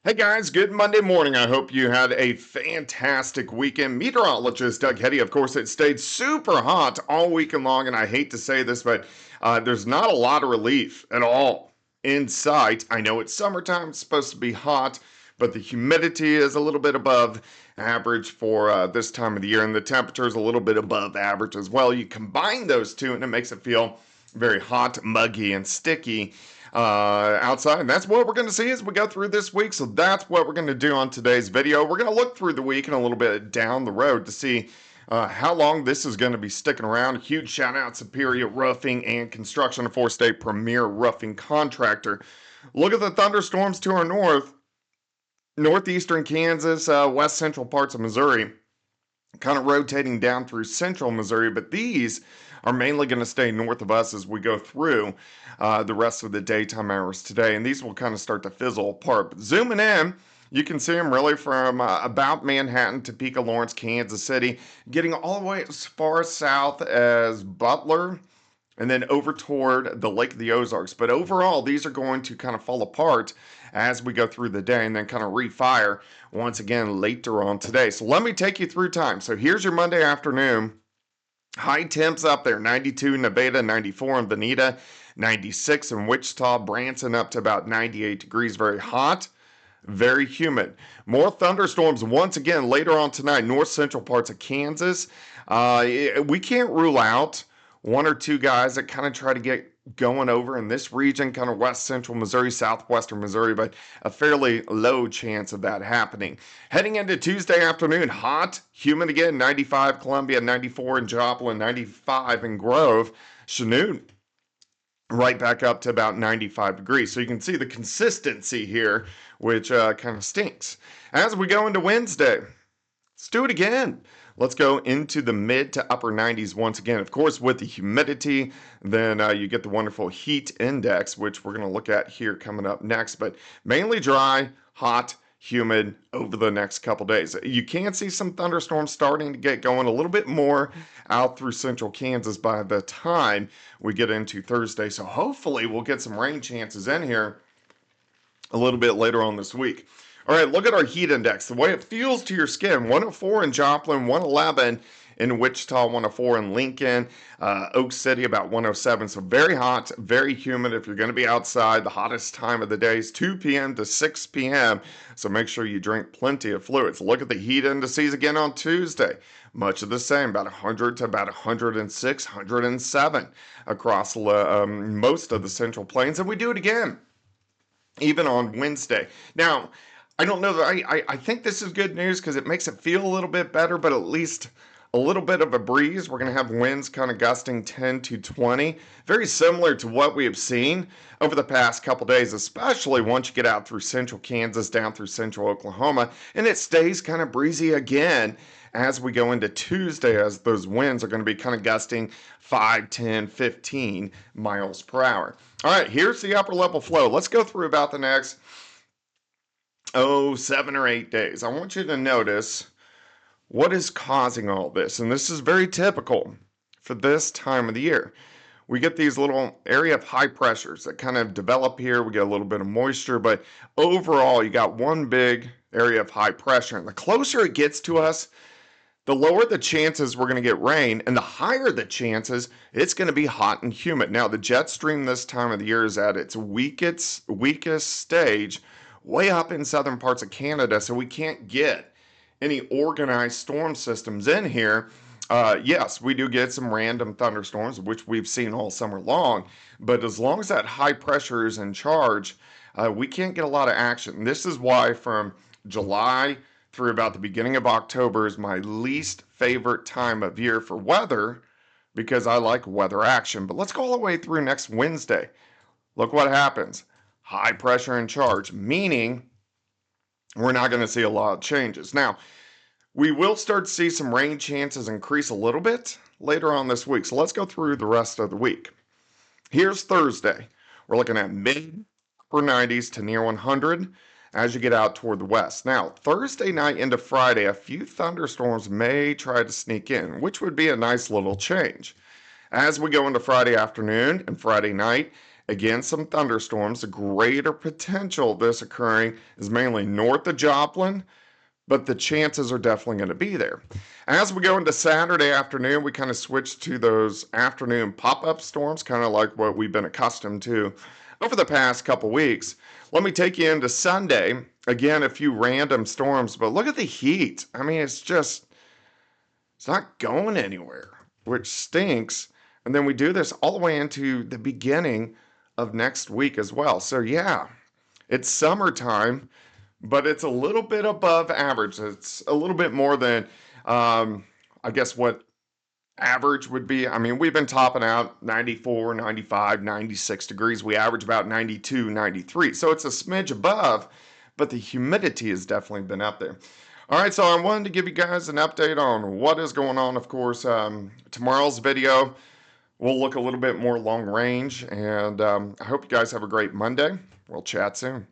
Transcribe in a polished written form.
Hey guys, good Monday morning. I hope you had a fantastic weekend. Meteorologist Doug Hetty, of course, it stayed super hot all weekend long, and I hate to say this, but there's not a lot of relief at all in sight. I know it's summertime, it's supposed to be hot, but the humidity is a little bit above average for this time of the year, and the temperature is a little bit above average as well. You combine those two, and it makes it feel very hot, muggy, and sticky outside. And that's what we're going to see as we go through this week. So that's what we're going to do on today's video. We're going to look through the week and a little bit down the road to see how long this is going to be sticking around. A huge shout out Superior Roofing and Construction, a four-state premier roofing contractor. Look at the thunderstorms to our north, northeastern Kansas, west central parts of Missouri, kind of rotating down through central Missouri, but these are mainly going to stay north of us as we go through the rest of the daytime hours today, and these will kind of start to fizzle apart. But zooming in, you can see them really from about Manhattan, Topeka, Lawrence, Kansas City, getting all the way as far south as Butler, and then over toward the Lake of the Ozarks. But overall, these are going to kind of fall apart as we go through the day and then kind of refire once again later on today. So let me take you through time. So here's your Monday afternoon. High temps up there, 92 in Nevada, 94 in Veneta, 96 in Wichita, Branson up to about 98 degrees, very hot, very humid. More thunderstorms once again later on tonight, north central parts of Kansas. We can't rule out one or two guys that kind of try to get going over in this region, kind of west central Missouri, southwestern Missouri, but a fairly low chance of that happening. Heading into Tuesday afternoon, hot, humid again, 95 Columbia, 94 in Joplin, 95 in Grove, Chanute right back up to about 95 degrees. So you can see the consistency here, which kind of stinks. As we go into Wednesday, let's do it again. Let's go into the mid to upper 90s once again. Of course, with the humidity, then you get the wonderful heat index, which we're going to look at here coming up next. But mainly dry, hot, humid over the next couple days. You can see some thunderstorms starting to get going a little bit more out through central Kansas by the time we get into Thursday. So hopefully we'll get some rain chances in here a little bit later on this week. All right, look at our heat index. The way it feels to your skin, 104 in Joplin, 111 in Wichita, 104 in Lincoln, Oak City about 107. So very hot, very humid. If you're going to be outside, the hottest time of the day is 2 p.m. to 6 p.m. So make sure you drink plenty of fluids. Look at the heat indices again on Tuesday. Much of the same, about 100 to about 106, 107 across most of the Central Plains. And we do it again, even on Wednesday. Now, I don't know that I think this is good news because it makes it feel a little bit better, but at least a little bit of a breeze. We're going to have winds kind of gusting 10 to 20, very similar to what we have seen over the past couple days, especially once you get out through central Kansas, down through central Oklahoma, and it stays kind of breezy again as we go into Tuesday, as those winds are going to be kind of gusting 5, 10, 15 miles per hour. All right, here's the upper level flow. Let's go through about the next 7 or 8 days. I want you to notice what is causing all this. And this is very typical for this time of the year. We get these little area of high pressures that kind of develop here. We get a little bit of moisture, but overall, you got one big area of high pressure. And the closer it gets to us, the lower the chances we're going to get rain, and the higher the chances it's going to be hot and humid. Now, the jet stream this time of the year is at its weakest stage way up in southern parts of Canada, so we can't get any organized storm systems in here. Yes, we do get some random thunderstorms, which we've seen all summer long, but as long as that high pressure is in charge, we can't get a lot of action. This is why from July through about the beginning of October is my least favorite time of year for weather, because I like weather action. But let's go all the way through next Wednesday. Look what happens. High pressure in charge, meaning we're not going to see a lot of changes. Now, we will start to see some rain chances increase a little bit later on this week. So let's go through the rest of the week. Here's Thursday. We're looking at mid upper 90s to near 100 as you get out toward the west. Now, Thursday night into Friday, a few thunderstorms may try to sneak in, which would be a nice little change. As we go into Friday afternoon and Friday night, Again, some thunderstorms. The greater potential of this occurring is mainly north of Joplin, but the chances are definitely going to be there. As we go into Saturday afternoon, we kind of switch to those afternoon pop-up storms, kind of like what we've been accustomed to over the past couple weeks. Let me take you into Sunday. Again, a few random storms, but look at the heat. I mean, it's not going anywhere, which stinks. And then we do this all the way into the beginning of next week as well. So yeah, it's summertime, but it's a little bit above average. It's a little bit more than, I guess, what average would be. I mean, we've been topping out 94, 95, 96 degrees. We average about 92, 93. So it's a smidge above, but the humidity has definitely been up there. All right, so I wanted to give you guys an update on what is going on. Of course, tomorrow's video, we'll look a little bit more long range, and I hope you guys have a great Monday. We'll chat soon.